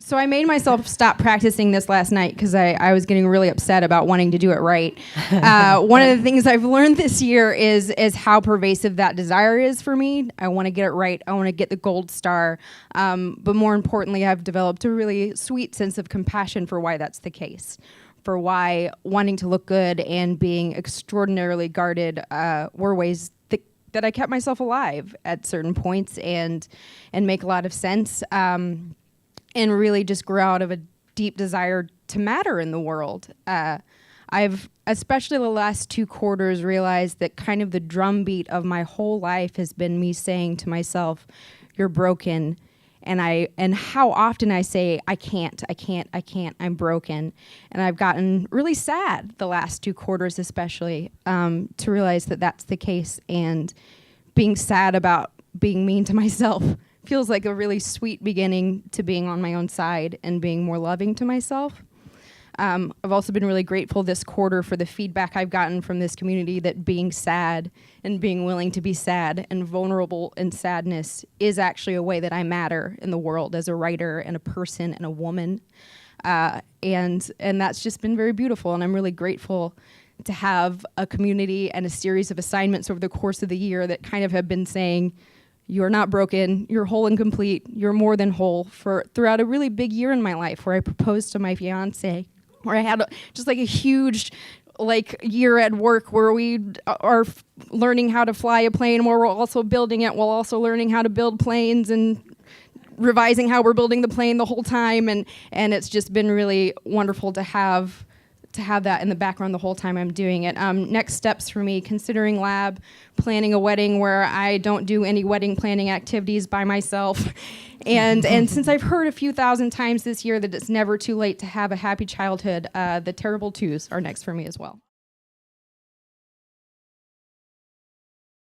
So I made myself stop practicing this last night because I was getting really upset about wanting to do it right. One of the things I've learned this year is how pervasive that desire is for me. I want to get it right. I want to get the gold star. But more importantly, I've developed a really sweet sense of compassion for why that's the case, for why wanting to look good and being extraordinarily guarded were ways that I kept myself alive at certain points and make a lot of sense. And really just grew out of a deep desire to matter in the world. I've, especially the last 2 quarters, realized that kind of the drumbeat of my whole life has been me saying to myself, you're broken. And how often I say, I can't, I'm broken. And I've gotten really sad the last 2 quarters especially to realize that that's the case. And being sad about being mean to myself feels like a really sweet beginning to being on my own side and being more loving to myself. I've also been really grateful this quarter for the feedback I've gotten from this community that being sad and being willing to be sad and vulnerable in sadness is actually a way that I matter in the world as a writer and a person and a woman. And that's just been very beautiful, and I'm really grateful to have a community and a series of assignments over the course of the year that kind of have been saying, you're not broken, you're whole and complete, you're more than whole, throughout a really big year in my life where I proposed to my fiance, where I had just like a huge year at work where we are learning how to fly a plane while we're also building it, while also learning how to build planes and revising how we're building the plane the whole time. And it's just been really wonderful to have that in the background the whole time I'm doing it. Next steps for me, considering lab, planning a wedding where I don't do any wedding planning activities by myself. And since I've heard a few thousand times this year that it's never too late to have a happy childhood, the terrible twos are next for me as well.